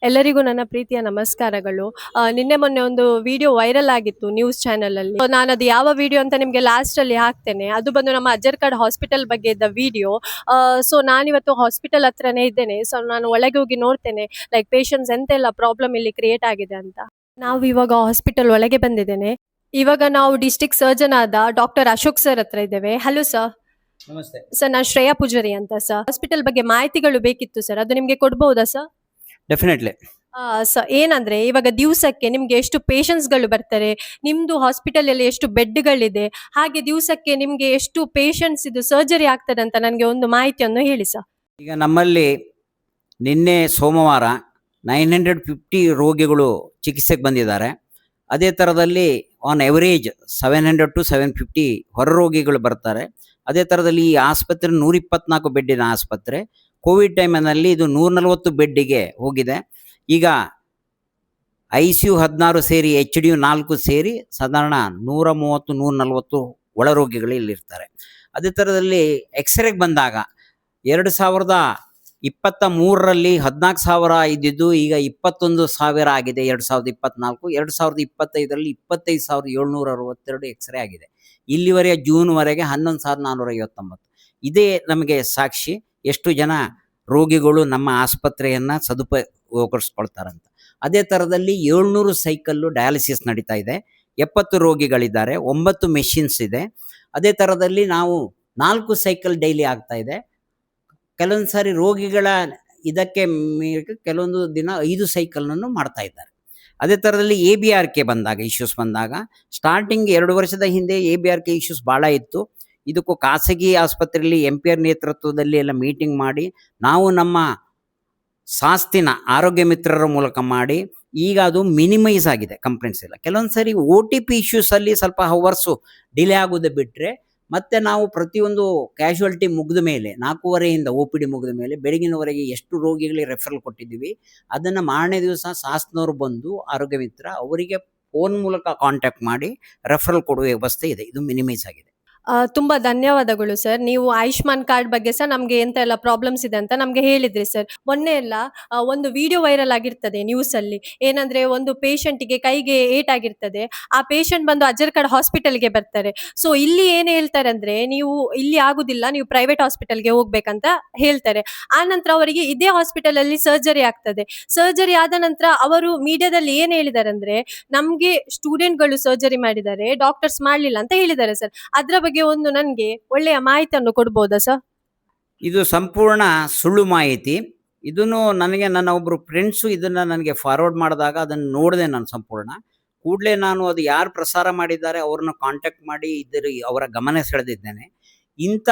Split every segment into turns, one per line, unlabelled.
ಎಲ್ಲರಿಗೂ ನನ್ನ ಪ್ರೀತಿಯ ನಮಸ್ಕಾರಗಳು. ನಿನ್ನೆ ಮೊನ್ನೆ ಒಂದು ವಿಡಿಯೋ ವೈರಲ್ ಆಗಿತ್ತು ನ್ಯೂಸ್ ಚಾನೆಲ್ ಅಲ್ಲಿ. ನಾನು ಅದು ಯಾವ ವಿಡಿಯೋ ಅಂತ ನಿಮ್ಗೆ ಲಾಸ್ಟ್ ಅಲ್ಲಿ ಹಾಕ್ತೇನೆ. ಅದು ಬಂದು ನಮ್ಮ ಅಜ್ಜರ್ಕಾಡ್ ಹಾಸ್ಪಿಟಲ್ ಬಗ್ಗೆ ಇದ್ದ ವಿಡಿಯೋ. ಸೊ ನಾನಿವತ್ತು ಹಾಸ್ಪಿಟಲ್ ಹತ್ರನೇ ಇದ್ದೇನೆ. ಸೊ ನಾನು ಒಳಗೆ ಹೋಗಿ ನೋಡ್ತೇನೆ ಲೈಕ್ ಪೇಷಂಟ್ಸ್ ಎಂತೆಲ್ಲ ಪ್ರಾಬ್ಲಮ್ ಇಲ್ಲಿ ಕ್ರಿಯೇಟ್ ಆಗಿದೆ ಅಂತ. ನಾವು ಇವಾಗ ಹಾಸ್ಪಿಟಲ್ ಒಳಗೆ ಬಂದಿದ್ದೇನೆ. ಇವಾಗ ನಾವು ಡಿಸ್ಟ್ರಿಕ್ಟ್ ಸರ್ಜನ್ ಆದ ಡಾಕ್ಟರ್ ಅಶೋಕ್ ಸರ್ ಹತ್ರ ಇದ್ದೇವೆ. Hello sir.
ನಮಸ್ತೆ
ಸರ್, ನಾನು ಶ್ರೇಯಾ ಪೂಜಾರಿ ಅಂತ ಸರ್. ಹಾಸ್ಪಿಟಲ್ ಬಗ್ಗೆ ಮಾಹಿತಿಗಳು ಬೇಕಿತ್ತು ಸರ್, ಅದು ನಿಮ್ಗೆ ಕೊಡ್ಬಹುದಾ ಸರ್?
ಡೆಫಿನೆಟ್ಲಿ.
ಏನಂದ್ರೆ ಇವಾಗ ದಿವಸಕ್ಕೆ ನಿಮ್ಗೆ ಎಷ್ಟು ಪೇಷಂಟ್ಸ್ ಗಳು ಬರ್ತಾರೆ, ನಿಮ್ದು ಹಾಸ್ಪಿಟಲ್ ಅಲ್ಲಿ ಎಷ್ಟು ಬೆಡ್ಗಳಿದೆ, ಹಾಗೆ ದಿವಸಕ್ಕೆ ನಿಮ್ಗೆ ಎಷ್ಟು ಪೇಷಂಟ್ಸ್ ಇದು ಸರ್ಜರಿ ಆಗ್ತದೆ ಅಂತ ನನಗೆ ಒಂದು ಮಾಹಿತಿಯನ್ನು ಹೇಳಿ ಸರ್.
ಈಗ ನಮ್ಮಲ್ಲಿ ನಿನ್ನೆ ಸೋಮವಾರ 950 ರೋಗಿಗಳು ಚಿಕಿತ್ಸೆಗೆ ಬಂದಿದ್ದಾರೆ. ಅದೇ ಥರದಲ್ಲಿ ಆನ್ ಎವರೇಜ್ 700 to 750 ಹೊರ ರೋಗಿಗಳು ಬರ್ತಾರೆ. ಅದೇ ಥರದಲ್ಲಿ ಈ ಆಸ್ಪತ್ರೆ 124 ಬೆಡ್ಡಿನ ಆಸ್ಪತ್ರೆ. ಕೋವಿಡ್ ಟೈಮಿನಲ್ಲಿ ಇದು 140 ಬೆಡ್ಡಿಗೆ ಹೋಗಿದೆ. ಈಗ ICU 16 ಸೇರಿ HDU 4 ಸೇರಿ ಸಾಧಾರಣ 130-140 ಒಳ ರೋಗಿಗಳು ಇಲ್ಲಿರ್ತಾರೆ. ಅದೇ ಥರದಲ್ಲಿ ಎಕ್ಸ್ರೇಗೆ ಬಂದಾಗ 2023ರಲ್ಲಿ 14,000 ಇದ್ದಿದ್ದು ಈಗ 21,000 ಆಗಿದೆ. 2024, 2025ರಲ್ಲಿ 25,762 ಎಕ್ಸ್ರೇ ಆಗಿದೆ. ಇಲ್ಲಿವರೆಗೆ ಜೂನ್ವರೆಗೆ 11,459. ಇದೇ ನಮಗೆ ಸಾಕ್ಷಿ ಎಷ್ಟು ಜನ ರೋಗಿಗಳು ನಮ್ಮ ಆಸ್ಪತ್ರೆಯನ್ನು ಸದುಪಯೋಗಿಸ್ಕೊಳ್ತಾರಂತ. ಅದೇ ಥರದಲ್ಲಿ 700 ಸೈಕಲ್ಲು ಡಯಾಲಿಸಿಸ್ ನಡೀತಾ ಇದೆ. 70 ರೋಗಿಗಳಿದ್ದಾರೆ, 9 ಮೆಷಿನ್ಸ್ ಇದೆ. ಅದೇ ಥರದಲ್ಲಿ ನಾವು 4 ಸೈಕಲ್ ಡೈಲಿ ಆಗ್ತಾ ಇದೆ. ಕೆಲವೊಂದು ಸಾರಿ ರೋಗಿಗಳ ಇದಕ್ಕೆ ಕೆಲವೊಂದು ದಿನ 5 ಸೈಕಲ್ನನ್ನು ಮಾಡ್ತಾ ಇದ್ದಾರೆ. ಅದೇ ಥರದಲ್ಲಿ ABRK ಬಂದಾಗ ಇಶ್ಯೂಸ್ ಬಂದಾಗ ಸ್ಟಾರ್ಟಿಂಗ್ 2 ವರ್ಷದ ಹಿಂದೆ ABRK ಇಶ್ಯೂಸ್ ಭಾಳ ಇತ್ತು. ಇದಕ್ಕೂ ಖಾಸಗಿ ಆಸ್ಪತ್ರೆಯಲ್ಲಿ MPR ನೇತೃತ್ವದಲ್ಲಿ ಎಲ್ಲ ಮೀಟಿಂಗ್ ಮಾಡಿ ನಾವು ನಮ್ಮ ಸಾಸ್ತಿನ ಆರೋಗ್ಯ ಮಿತ್ರರ ಮೂಲಕ ಮಾಡಿ ಈಗ ಅದು ಮಿನಿಮೈಸ್ ಆಗಿದೆ, ಕಂಪ್ಲೇಂಟ್ಸ್ ಇಲ್ಲ. ಕೆಲವೊಂದು ಸರಿ OTP ಇಶ್ಯೂಸಲ್ಲಿ ಸ್ವಲ್ಪ ಹವರ್ಸು ಡಿಲೇ ಆಗೋದು ಬಿಟ್ಟರೆ ಮತ್ತು ನಾವು ಪ್ರತಿಯೊಂದು ಕ್ಯಾಶುಯಾಲಿಟಿ ಮುಗಿದ ಮೇಲೆ 4:15 OPD ಮುಗಿದ ಮೇಲೆ ಬೆಳಗಿನವರೆಗೆ ಎಷ್ಟು ರೋಗಿಗಳಿಗೆ ರೆಫರಲ್ ಕೊಟ್ಟಿದ್ದೀವಿ ಅದನ್ನು ಮಾರನೇ ದಿವಸ ಶಾಸ್ತ್ರನವರು ಬಂದು ಆರೋಗ್ಯ ಮಿತ್ರ ಅವರಿಗೆ ಫೋನ್ ಮೂಲಕ ಕಾಂಟ್ಯಾಕ್ಟ್ ಮಾಡಿ ರೆಫರಲ್ ಕೊಡುವ ವ್ಯವಸ್ಥೆ ಇದೆ. ಇದು ಮಿನಿಮೈಸ್ ಆಗಿದೆ.
ತುಂಬಾ ಧನ್ಯವಾದಗಳು ಸರ್. ನೀವು ಆಯುಷ್ಮಾನ್ ಕಾರ್ಡ್ ಬಗ್ಗೆ ಸಹ ನಮ್ಗೆ ಎಂತ ಎಲ್ಲ ಪ್ರಾಬ್ಲಮ್ಸ್ ಇದೆ ಅಂತ ನಮ್ಗೆ ಹೇಳಿದ್ರಿ ಸರ್. ಮೊನ್ನೆ ಎಲ್ಲ ಒಂದು ವಿಡಿಯೋ ವೈರಲ್ ಆಗಿರ್ತದೆ ನ್ಯೂಸ್ ಅಲ್ಲಿ. ಏನಂದ್ರೆ ಒಂದು ಗೆ ಕೈಗೆ ಏಟಾಗಿರ್ತದೆ. ಆ ಪೇಷಂಟ್ ಬಂದು ಅಜ್ಜರ್ಕಾಡ್ ಹಾಸ್ಪಿಟಲ್ಗೆ ಬರ್ತಾರೆ. ಸೊ ಇಲ್ಲಿ ಏನ್ ಹೇಳ್ತಾರೆ ಅಂದ್ರೆ, ನೀವು ಇಲ್ಲಿ ಆಗುದಿಲ್ಲ, ನೀವು ಪ್ರೈವೇಟ್ ಹಾಸ್ಪಿಟಲ್ಗೆ ಹೋಗ್ಬೇಕಂತ ಹೇಳ್ತಾರೆ. ಆ ನಂತರ ಅವರಿಗೆ ಇದೇ ಹಾಸ್ಪಿಟಲ್ ಅಲ್ಲಿ ಸರ್ಜರಿ ಆಗ್ತದೆ. ಸರ್ಜರಿ ಆದ ನಂತರ ಅವರು ಮೀಡಿಯಾದಲ್ಲಿ ಏನ್ ಹೇಳಿದ್ದಾರೆ ಅಂದ್ರೆ, ನಮ್ಗೆ ಸ್ಟೂಡೆಂಟ್ಗಳು ಸರ್ಜರಿ ಮಾಡಿದ್ದಾರೆ, ಡಾಕ್ಟರ್ಸ್ ಮಾಡ್ಲಿಲ್ಲ ಅಂತ ಹೇಳಿದ್ದಾರೆ ಸರ್. ಅದ್ರ ಬಗ್ಗೆ ಒಂದು ನನಗೆ ಒಳ್ಳೆಯ ಮಾಹಿತಿಯನ್ನು ಕೊಡ್ಬೋದಾ ಸರ್?
ಇದು ಸಂಪೂರ್ಣ ಸುಳ್ಳು ಮಾಹಿತಿ. ಇದನ್ನು ನನಗೆ ನನ್ನ ಒಬ್ಬರು ಫ್ರೆಂಡ್ಸು ಇದನ್ನು ನನಗೆ ಫಾರ್ವರ್ಡ್ ಮಾಡಿದಾಗ ಅದನ್ನು ನೋಡಿದೆ ನಾನು ಸಂಪೂರ್ಣ. ಕೂಡಲೇ ನಾನು ಅದು ಯಾರು ಪ್ರಸಾರ ಮಾಡಿದ್ದಾರೆ ಅವ್ರನ್ನ ಕಾಂಟ್ಯಾಕ್ಟ್ ಮಾಡಿ ಅವರ ಗಮನ ಸೆಳೆದಿದ್ದೇನೆ. ಇಂಥ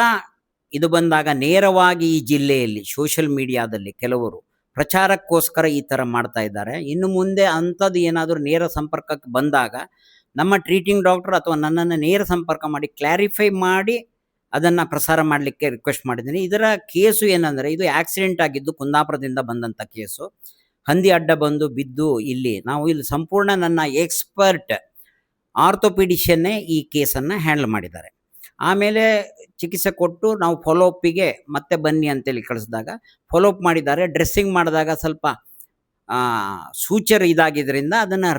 ಇದು ಬಂದಾಗ ನೇರವಾಗಿ ಈ ಜಿಲ್ಲೆಯಲ್ಲಿ ಸೋಷಿಯಲ್ ಮೀಡಿಯಾದಲ್ಲಿ ಕೆಲವರು ಪ್ರಚಾರಕ್ಕೋಸ್ಕರ ಈ ಥರ ಮಾಡ್ತಾ ಇದ್ದಾರೆ. ಇನ್ನು ಮುಂದೆ ಅಂಥದ್ದು ಏನಾದರೂ ನೇರ ಸಂಪರ್ಕಕ್ಕೆ ಬಂದಾಗ ನಮ್ಮ ಟ್ರೀಟಿಂಗ್ ಡಾಕ್ಟರ್ ಅಥವಾ ನನ್ನನ್ನು ನೇರ ಸಂಪರ್ಕ ಮಾಡಿ ಕ್ಲಾರಿಫೈ ಮಾಡಿ ಅದನ್ನು ಪ್ರಸಾರ ಮಾಡಲಿಕ್ಕೆ ರಿಕ್ವೆಸ್ಟ್ ಮಾಡಿದ್ದೀನಿ. ಇದರ ಕೇಸು ಏನಂದರೆ, ಇದು ಆಕ್ಸಿಡೆಂಟ್ ಆಗಿದ್ದು ಕುಂದಾಪುರದಿಂದ ಬಂದಂಥ ಕೇಸು. ಹಂದಿ ಅಡ್ಡ ಬಂದು ಬಿದ್ದು ಇಲ್ಲಿ ಸಂಪೂರ್ಣ ನನ್ನ ಎಕ್ಸ್ಪರ್ಟ್ ಆರ್ಥೋಪಿಡಿಷನ್ನೇ ಈ ಕೇಸನ್ನು ಹ್ಯಾಂಡಲ್ ಮಾಡಿದ್ದಾರೆ. ಆಮೇಲೆ ಚಿಕಿತ್ಸೆ ಕೊಟ್ಟು ನಾವು ಫಾಲೋಅಪ್ಪಿಗೆ ಮತ್ತೆ ಬನ್ನಿ ಅಂತೇಳಿ ಕಳಿಸಿದಾಗ ಫಾಲೋಅಪ್ ಮಾಡಿದ್ದಾರೆ. ಡ್ರೆಸ್ಸಿಂಗ್ ಮಾಡಿದಾಗ ಸ್ವಲ್ಪ ಸೂಚರ್ ಇದಾಗಿದ್ದರಿಂದ ಅದನ್ನು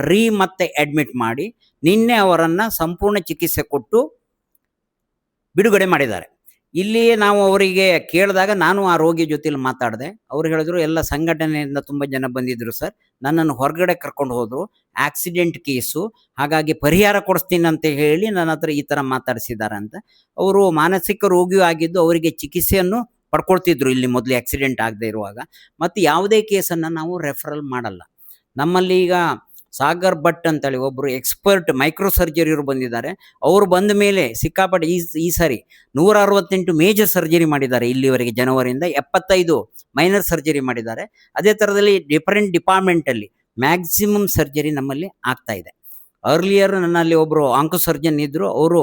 ಮತ್ತೆ ಅಡ್ಮಿಟ್ ಮಾಡಿ ನಿನ್ನೆ ಅವರನ್ನು ಸಂಪೂರ್ಣ ಚಿಕಿತ್ಸೆ ಕೊಟ್ಟು ಬಿಡುಗಡೆ ಮಾಡಿದ್ದಾರೆ. ಇಲ್ಲಿಯೇ ನಾವು ಅವರಿಗೆ ಕೇಳಿದಾಗ ನಾನು ಆ ರೋಗಿ ಜೊತೆಲಿ ಮಾತಾಡಿದೆ. ಅವ್ರು ಹೇಳಿದ್ರು, ಎಲ್ಲ ಸಂಘಟನೆಯಿಂದ ತುಂಬ ಜನ ಬಂದಿದ್ದರು ಸರ್, ನನ್ನನ್ನು ಹೊರಗಡೆ ಕರ್ಕೊಂಡು ಹೋದರು, ಆಕ್ಸಿಡೆಂಟ್ ಕೇಸು, ಹಾಗಾಗಿ ಪರಿಹಾರ ಕೊಡಿಸ್ತೀನಿ ಅಂತ ಹೇಳಿ ನನ್ನ ಹತ್ರ ಈ ಥರ ಮಾತಾಡಿಸಿದ್ದಾರೆ ಅಂತ. ಅವರು ಮಾನಸಿಕ ರೋಗಿಯೂ ಆಗಿದ್ದು ಅವರಿಗೆ ಚಿಕಿತ್ಸೆಯನ್ನು ಪಡ್ಕೊಳ್ತಿದ್ರು ಇಲ್ಲಿ ಮೊದಲು ಆಕ್ಸಿಡೆಂಟ್ ಆಗದೆ ಇರುವಾಗ. ಮತ್ತು ಯಾವುದೇ ಕೇಸನ್ನು ನಾವು ರೆಫರಲ್ ಮಾಡಲ್ಲ. ನಮ್ಮಲ್ಲಿ ಈಗ ಸಾಗರ್ ಭಟ್ ಅಂತೇಳಿ ಒಬ್ಬರು ಎಕ್ಸ್ಪರ್ಟ್ ಮೈಕ್ರೋ ಸರ್ಜರಿಯವರು ಬಂದಿದ್ದಾರೆ. ಅವರು ಬಂದ ಮೇಲೆ ಸಿಕ್ಕಾಪಟ್ಟೆ ಈ ಸಾರಿ 168 ಮೇಜರ್ ಸರ್ಜರಿ ಮಾಡಿದ್ದಾರೆ ಇಲ್ಲಿವರೆಗೆ. ಜನವರಿಯಿಂದ 75 ಮೈನರ್ ಸರ್ಜರಿ ಮಾಡಿದ್ದಾರೆ. ಅದೇ ಥರದಲ್ಲಿ ಡಿಫರೆಂಟ್ ಡಿಪಾರ್ಟ್ಮೆಂಟಲ್ಲಿ ಮ್ಯಾಕ್ಸಿಮಮ್ ಸರ್ಜರಿ ನಮ್ಮಲ್ಲಿ ಆಗ್ತಾ ಇದೆ. ಅರ್ಲಿಯರ್ ನನ್ನಲ್ಲಿ ಒಬ್ಬರು ಆಂಕೋ ಸರ್ಜನ್ ಇದ್ದರು, ಅವರು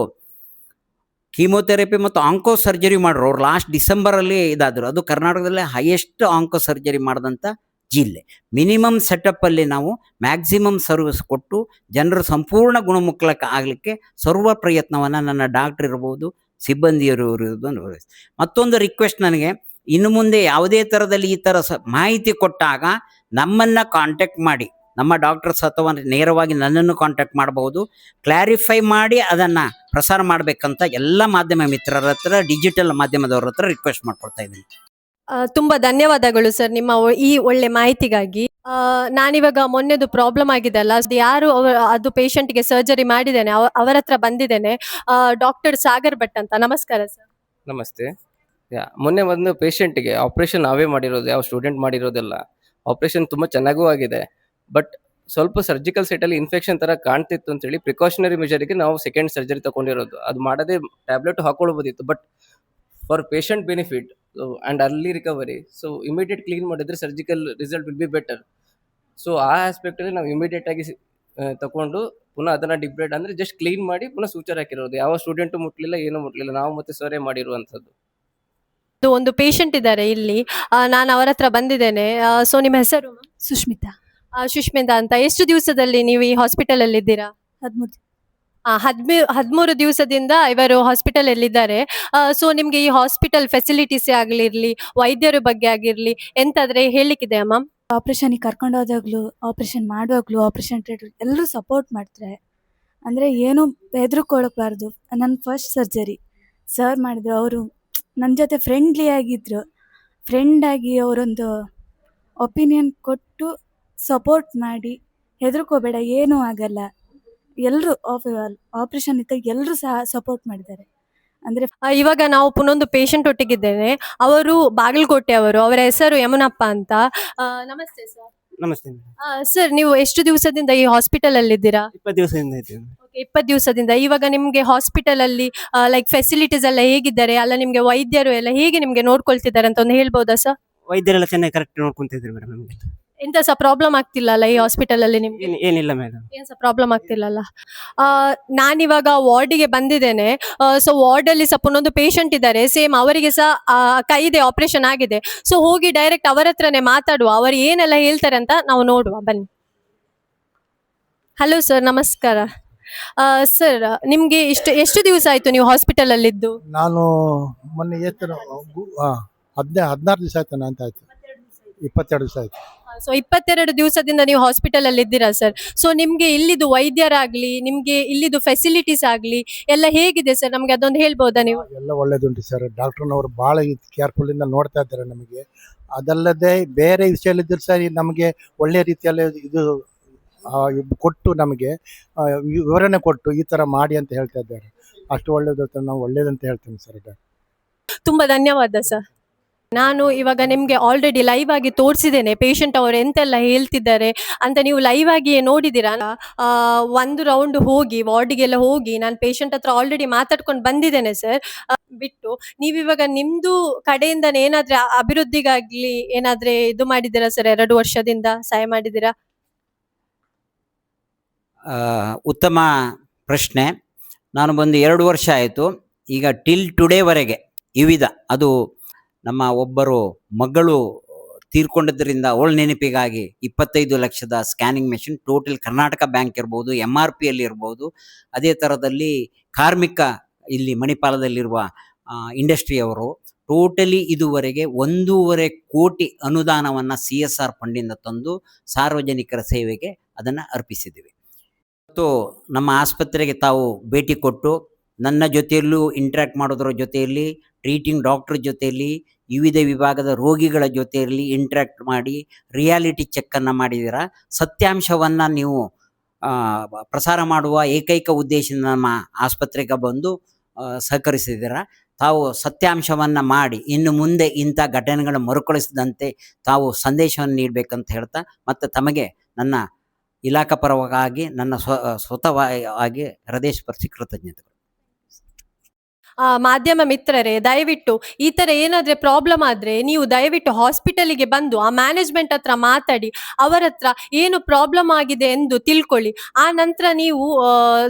ಕೀಮೋಥೆರಪಿ ಮತ್ತು ಆಂಕೋ ಸರ್ಜರಿ ಮಾಡ್ರು. ಅವ್ರು ಲಾಸ್ಟ್ ಡಿಸೆಂಬರಲ್ಲಿ ಇದಾದರು. ಅದು ಕರ್ನಾಟಕದಲ್ಲೇ ಹೈಯೆಸ್ಟ್ ಆಂಕೋ ಸರ್ಜರಿ ಮಾಡಿದಂಥ ಜಿಲ್ಲೆ. ಮಿನಿಮಮ್ ಸೆಟಪ್ಪಲ್ಲಿ ನಾವು ಮ್ಯಾಕ್ಸಿಮಮ್ ಸರ್ವಿಸ್ ಕೊಟ್ಟು ಜನರು ಸಂಪೂರ್ಣ ಗುಣಮುಖ ಆಗಲಿಕ್ಕೆ ಸರ್ವ ಪ್ರಯತ್ನವನ್ನು ನನ್ನ ಡಾಕ್ಟರ್ ಇರ್ಬೋದು, ಸಿಬ್ಬಂದಿಯವರು ಇರ್ಬೋದು. ಮತ್ತೊಂದು ರಿಕ್ವೆಸ್ಟ್ ನನಗೆ, ಇನ್ನು ಮುಂದೆ ಯಾವುದೇ ಥರದಲ್ಲಿ ಈ ಥರ ಮಾಹಿತಿ ಕೊಟ್ಟಾಗ ನಮ್ಮನ್ನ ಕಾಂಟ್ಯಾಕ್ಟ್ ಮಾಡಿ, ನಮ್ಮ ಡಾಕ್ಟರ್ಸ್ ಅಥವಾ ನೇರವಾಗಿ ನನ್ನನ್ನು ಕಾಂಟ್ಯಾಕ್ಟ್ ಮಾಡಬಹುದು, ಕ್ಲಾರಿಫೈ ಮಾಡಿ ಅದನ್ನ ಪ್ರಸಾರ ಮಾಡ್ಬೇಕಂತ ಎಲ್ಲ ಮಾಧ್ಯಮ ಮಿತ್ರರ ಹತ್ರ, ಡಿಜಿಟಲ್ ಮಾಧ್ಯಮದವ್ರ ಹತ್ರ ರಿಕ್ವೆಸ್ಟ್ ಮಾಡ್ಕೊಳ್ತಾ ಇದ್ದೀನಿ.
ತುಂಬಾ ಧನ್ಯವಾದಗಳು ಸರ್ ನಿಮ್ಮ ಈ ಒಳ್ಳೆ ಮಾಹಿತಿಗಾಗಿ. ನಾನಿವಾಗ ಮೊನ್ನೆದು ಪ್ರಾಬ್ಲಮ್ ಆಗಿದೆ ಅಲ್ಲ, ಅದು ಯಾರು ಅದು ಪೇಷಂಟ್ಗೆ ಸರ್ಜರಿ ಮಾಡಿದ್ದೇನೆ ಅವರ ಹತ್ರ ಬಂದಿದ್ದೇನೆ. ಡಾಕ್ಟರ್ ಸಾಗರ್ ಭಟ್ ಅಂತ. ನಮಸ್ಕಾರ ಸರ್.
ನಮಸ್ತೆ. ಮೊನ್ನೆ ಒಂದು ಪೇಷಂಟ್ಗೆ ಆಪರೇಷನ್ ನಾವೇ ಮಾಡಿರೋದು, ಯಾವ ಸ್ಟೂಡೆಂಟ್ ಮಾಡಿರೋದಲ್ಲ. ಆಪರೇಷನ್ ತುಂಬ ಚೆನ್ನಾಗೂ ಆಗಿದೆ. ಬಟ್ ಸ್ವಲ್ಪ ಸರ್ಜಿಕಲ್ ಸೈಟಲ್ಲಿ ಇನ್ಫೆಕ್ಷನ್ ಥರ ಕಾಣ್ತಿತ್ತು ಅಂತೇಳಿ ಪ್ರಿಕಾಷನರಿ ಮೆಜರಿಗೆ ನಾವು ಸೆಕೆಂಡ್ ಸರ್ಜರಿ ತಗೊಂಡಿರೋದು. ಅದು ಮಾಡದೆ ಟ್ಯಾಬ್ಲೆಟ್ ಹಾಕೊಳ್ಬೋದಿತ್ತು. But for patient benefit and early recovery, so immediate clean ಮಾಡಿದ್ರೆ surgical result will be better. So ಆ ಆಸ್ಪೆಕ್ಟಲ್ಲಿ ನಾವು ಇಮಿಡಿಯೇಟ್ ಆಗಿ ತಗೊಂಡು ಪುನಃ ಅದನ್ನು ಡಿಬ್ರೇಡ್ ಅಂದರೆ ಜಸ್ಟ್ ಕ್ಲೀನ್ ಮಾಡಿ ಪುನಃ ಸೂಚರ್ ಹಾಕಿರೋದು. ಯಾವ ಸ್ಟೂಡೆಂಟು ಮುಟ್ಲಿಲ್ಲ, ಏನೂ ಮುಟ್ಲಿಲ್ಲ. ನಾವು ಮತ್ತೆ ಸರೇ ಮಾಡಿರುವಂಥದ್ದು.
ಒಂದು ಪೇಷಂಟ್ ಇದ್ದಾರೆ ಇಲ್ಲಿ, ನಾನು ಅವರ ಹತ್ರ ಬಂದಿದ್ದೇನೆ. ಸೊ ನಿಮ್ಮ ಹೆಸರು?
ಸುಷ್ಮಿತಾ.
ಸುಷ್ಮಿತಾ ಅಂತ. ಎಷ್ಟು ದಿವಸದಲ್ಲಿ ನೀವು ಈ ಹಾಸ್ಪಿಟಲ್ ಅಲ್ಲಿ ಇದ್ದೀರಾ?
13.
13 ದಿವಸದಿಂದ ಇವರು ಹಾಸ್ಪಿಟಲ್ ಅಲ್ಲಿದ್ದಾರೆ. ಸೊ ನಿಮ್ಗೆ ಈ ಹಾಸ್ಪಿಟಲ್ ಫೆಸಿಲಿಟೀಸ್ ಆಗಿರ್ಲಿ, ವೈದ್ಯರ ಬಗ್ಗೆ ಆಗಿರ್ಲಿ ಎಂತಾದ್ರೆ ಹೇಳಿಕ್ಕಿದೆ ಮ್ಯಾಮ್?
ಆಪರೇಷನ್ಗೆ ಕರ್ಕೊಂಡು ಹೋದಾಗ್ಲೂ, ಆಪರೇಷನ್ ಮಾಡುವಾಗಲೂ, ಆಪರೇಷನ್ ಥಿಯೇಟರ್ ಎಲ್ಲರೂ ಸಪೋರ್ಟ್ ಮಾಡ್ತಾರೆ. ಅಂದರೆ ಏನೂ ಹೆದರ್ಕೊಳಬಾರ್ದು. ನನ್ನ ಫಸ್ಟ್ ಸರ್ಜರಿ ಸರ್ ಮಾಡಿದ್ರು. ಅವರು ನನ್ನ ಜೊತೆ ಫ್ರೆಂಡ್ಲಿ ಆಗಿದ್ದರು. ಫ್ರೆಂಡಾಗಿ ಅವರೊಂದು ಒಪಿನಿಯನ್ ಕೊಟ್ಟು ಸಪೋರ್ಟ್ ಮಾಡಿ, ಹೆದರ್ಕೋಬೇಡ ಏನೂ ಆಗಲ್ಲ, ಎಲ್ಲರೂ ಆಪರೇಷನ್ ಇದ್ದಾಗ ಎಲ್ಲರೂ ಸಹ ಸಪೋರ್ಟ್ ಮಾಡಿದ್ದಾರೆ. ಅಂದರೆ
ಇವಾಗ ನಾವು ಪುನೊಂದು ಪೇಷಂಟ್ ಒಟ್ಟಿಗಿದ್ದೇನೆ. ಅವರು ಬಾಗಲಕೋಟೆ ಅವರು. ಅವರ ಹೆಸರು ಯಮುನಪ್ಪ ಅಂತ. ನಮಸ್ತೆ ಸರ್.
ನಮಸ್ತೆ.
ಸರ್ ನೀವು ಎಷ್ಟು ದಿವಸದಿಂದ ಈ ಹಾಸ್ಪಿಟಲ್ ಅಲ್ಲಿ ಇದ್ದೀರಾ?
20 ದಿವಸದಿಂದ ಇದ್ದೇನೆ.
20 ದಿವಸದಿಂದ. ಇವಾಗ ನಿಮ್ಗೆ ಹಾಸ್ಪಿಟಲ್ ಅಲ್ಲಿ ಲೈಕ್ ಫೆಸಿಲಿಟೀಸ್ ಎಲ್ಲ ಹೇಗಿದ್ದಾರೆ, ಅಲ್ಲ ನಿಮ್ಗೆ ವೈದ್ಯರು ಎಲ್ಲ ಹೇಗೆ ನಿಮ್ಗೆ ನೋಡ್ಕೊಳ್ತಿದ್ದಾರೆ ಅಂತ ಒಂದು ಹೇಳ್ಬೋದಾ ಸರ್?
ವೈದ್ಯರೆಲ್ಲ ಚೆನ್ನಾಗಿ ಕರೆಕ್ಟ್ ನೋಡ್ಕೊಂತಿದ್ರು ಮೇಡಮ್. ನಮಗೆ
ಎಂತ ಸಹ ಪ್ರಾಬ್ಲಮ್ ಆಗ್ತಿಲ್ಲ ಅಲ್ಲ ಈ ಹಾಸ್ಪಿಟಲ್ ಅಲ್ಲಿ ನಿಮ್ಗೆ?
ಏನಿಲ್ಲ ಮೇಡಮ್.
ಏನ್ ಸಹ ಪ್ರಾಬ್ಲಮ್ ಆಗ್ತಿಲ್ಲಲ್ಲ. ನಾನಿವಾಗ ವಾರ್ಡಿಗೆ ಬಂದಿದ್ದೇನೆ. ಸೊ ವಾರ್ಡ್ ಅಲ್ಲಿ ಸಹ ಪುನೊಂದು ಪೇಷಂಟ್ ಇದ್ದಾರೆ, ಸೇಮ್ ಅವರಿಗೆ ಸಹ ಕೈದೆ ಆಪರೇಷನ್ ಆಗಿದೆ. ಸೊ ಹೋಗಿ ಡೈರೆಕ್ಟ್ ಅವರ ಹತ್ರನೇ ಮಾತಾಡುವ, ಅವರು ಏನೆಲ್ಲ ಹೇಳ್ತಾರೆ ಅಂತ ನಾವು ನೋಡುವ ಬನ್ನಿ. ಹಲೋ ಸರ್, ನಮಸ್ಕಾರ. ಸರ್ ನಿಮ್ಗೆ ಎಷ್ಟು ದಿವಸ ಆಯ್ತು ನೀವು ಹಾಸ್ಪಿಟಲ್ ಅಲ್ಲಿದ್ದು?
ನಾನು ಮೊನ್ನೆ 16 ದಿವಸ ಆಯ್ತು ಅಂತ ಆಯ್ತು. 22 ದಿವಸ ಆಯ್ತು.
ಸೊ 22 ದಿವಸದಿಂದ ನೀವು ಹಾಸ್ಪಿಟಲ್ ಅಲ್ಲಿ ಇದ್ದೀರಾ ಸರ್. ಸೊ ನಿಮ್ಗೆ ಇಲ್ಲಿದು ವೈದ್ಯರಾಗ್ಲಿ, ನಿಮ್ಗೆ ಇಲ್ಲಿದು ಫೆಸಿಲಿಟೀಸ್ ಆಗ್ಲಿ ಎಲ್ಲ ಹೇಗಿದೆ ಸರ್? ನಮ್ಗೆ ಅದೊಂದು ಹೇಳ್ಬೋದಾ ನೀವು?
ಎಲ್ಲ ಒಳ್ಳೇದುಂಟು ಸರ್. ಡಾಕ್ಟರ್ನವರು ಭಾಳ ಕೇರ್ಫುಲ್ಲಿಂದ ನೋಡ್ತಾ ಇದ್ದಾರೆ ನಮಗೆ. ಅದಲ್ಲದೆ ಬೇರೆ ವಿಷಯಲ್ಲಿದ್ದರೂ ಸರಿ ನಮಗೆ ಒಳ್ಳೆಯ ರೀತಿಯಲ್ಲಿ ಇದು ಕೊಟ್ಟು ನಮಗೆ ವಿವರಣೆ ಕೊಟ್ಟು ಈ ಥರ ಮಾಡಿ ಅಂತ ಹೇಳ್ತಾ ಇದ್ದಾರೆ. ಅಷ್ಟು ಒಳ್ಳೇದು, ನಾವು ಒಳ್ಳೇದಂತ ಹೇಳ್ತೇನೆ ಸರ್.
ತುಂಬಾ ಧನ್ಯವಾದ ಸರ್. ನಾನು ಇವಾಗ ನಿಮ್ಗೆ ಆಲ್ರೆಡಿ ಲೈವ್ ಆಗಿ ತೋರಿಸಿದ್ದೇನೆ ಪೇಷಂಟ್ ಅವರು ಎಂತೆಲ್ಲ ಹೇಳ್ತಿದ್ದಾರೆ ಅಂತ. ನೀವು ಲೈವ್ ಆಗಿ ನೋಡಿದ್ದೀರಾ. ಒಂದು ರೌಂಡ್ ಹೋಗಿ ವಾರ್ಡಿಗೆಲ್ಲ ಹೋಗಿ ನಾನು ಪೇಷಂಟ್ ಹತ್ರ ಆಲ್ರೆಡಿ ಮಾತಾಡ್ಕೊಂಡು ಬಂದಿದ್ದೇನೆ ಸರ್. ಬಿಟ್ಟು ನೀವಿವಾಗ ನಿಮ್ದು ಕಡೆಯಿಂದ ಏನಾದ್ರೆ ಅಭಿವೃದ್ಧಿಗಾಗ್ಲಿ ಏನಾದ್ರೆ ಇದು ಮಾಡಿದ್ದೀರಾ ಸರ್? 2 ವರ್ಷದಿಂದ ಸಹಾಯ ಮಾಡಿದ್ದೀರಾ?
ಉತ್ತಮ ಪ್ರಶ್ನೆ. ನಾನು ಬಂದು 2 ವರ್ಷ ಆಯಿತು. ಈಗ ಟಿಲ್ ಟುಡೇವರೆಗೆ ವಿವಿಧ, ಅದು ನಮ್ಮ ಒಬ್ಬರು ಮಗಳು ತೀರ್ಕೊಂಡಿದ್ದರಿಂದ ಅವಳ ನೆನಪಿಗಾಗಿ 25 ಲಕ್ಷದ scanning machine, total Karnataka bank ಇರ್ಬೋದು, MRPಯಲ್ಲಿ ಇರ್ಬೋದು, ಅದೇ ಥರದಲ್ಲಿ ಕಾರ್ಮಿಕ ಇಲ್ಲಿ ಮಣಿಪಾಲದಲ್ಲಿರುವ ಇಂಡಸ್ಟ್ರಿಯವರು ಟೋಟಲಿ ಇದುವರೆಗೆ 1.5 ಕೋಟಿ ಅನುದಾನವನ್ನು CSR ಫಂಡಿಂದ ತಂದು ಸಾರ್ವಜನಿಕರ ಸೇವೆಗೆ ಅದನ್ನು ಅರ್ಪಿಸಿದ್ದೀವಿ. ಮತ್ತು ನಮ್ಮ ಆಸ್ಪತ್ರೆಗೆ ತಾವು ಭೇಟಿ ಕೊಟ್ಟು ನನ್ನ ಜೊತೆಯಲ್ಲೂ ಇಂಟ್ರ್ಯಾಕ್ಟ್ ಮಾಡೋದ್ರ ಜೊತೆಯಲ್ಲಿ, ಟ್ರೀಟಿಂಗ್ ಡಾಕ್ಟ್ರ್ ಜೊತೆಯಲ್ಲಿ, ವಿವಿಧ ವಿಭಾಗದ ರೋಗಿಗಳ ಜೊತೆಯಲ್ಲಿ ಇಂಟ್ರ್ಯಾಕ್ಟ್ ಮಾಡಿ ರಿಯಾಲಿಟಿ ಚೆಕ್ಕನ್ನು ಮಾಡಿದ್ದೀರಾ. ಸತ್ಯಾಂಶವನ್ನು ನೀವು ಪ್ರಸಾರ ಮಾಡುವ ಏಕೈಕ ಉದ್ದೇಶದಿಂದ ನಮ್ಮ ಆಸ್ಪತ್ರೆಗೆ ಬಂದು ಸಹಕರಿಸಿದ್ದೀರಾ. ತಾವು ಸತ್ಯಾಂಶವನ್ನು ಮಾಡಿ ಇನ್ನು ಮುಂದೆ ಇಂಥ ಘಟನೆಗಳು ಮರುಕಳಿಸದಂತೆ ತಾವು ಸಂದೇಶವನ್ನು ನೀಡಬೇಕಂತ ಹೇಳ್ತಾ, ಮತ್ತು ತಮಗೆ ನನ್ನ ಇಲಾಖಾ ಪರವಾಗಿ ನನ್ನ ಸ್ವತಃವಾಗಿ ಹೃದಯಸ್ಪರ್ಶಿ ಕೃತಜ್ಞತೆಗಳು.
ಮಾಧ್ಯಮ ಮಿತ್ರರೇ, ದಯವಿಟ್ಟು ಈ ತರ ಏನಾದ್ರೆ ಪ್ರಾಬ್ಲಮ್ ಆದ್ರೆ ನೀವು ದಯವಿಟ್ಟು ಹಾಸ್ಪಿಟಲಿಗೆ ಬಂದು ಆ ಮ್ಯಾನೇಜ್ಮೆಂಟ್ ಹತ್ರ ಮಾತಾಡಿ, ಅವರ ಹತ್ರ ಏನು ಪ್ರಾಬ್ಲಮ್ ಆಗಿದೆ ಎಂದು ತಿಳ್ಕೊಳ್ಳಿ. ಆ ನಂತರ ನೀವು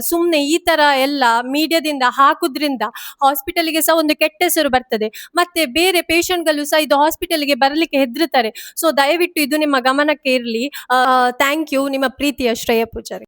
ಸುಮ್ಮನೆ ಈ ತರ ಎಲ್ಲ ಮೀಡಿಯಾದಿಂದ ಹಾಕುದ್ರಿಂದ ಹಾಸ್ಪಿಟಲ್ಗೆ ಸಹ ಒಂದು ಕೆಟ್ಟ ಹೆಸರು ಬರ್ತದೆ, ಮತ್ತೆ ಬೇರೆ ಪೇಷಂಟ್ಗಳು ಸಹ ಇದು ಹಾಸ್ಪಿಟಲ್ಗೆ ಬರಲಿಕ್ಕೆ ಹೆದರ್ತಾರೆ. ಸೊ ದಯವಿಟ್ಟು ಇದು ನಿಮ್ಮ ಗಮನಕ್ಕೆ ಇರಲಿ. Thank you. ನಿಮ್ಮ ಪ್ರೀತಿಯ ಶ್ರೇಯ ಪೂಜಾರಿ.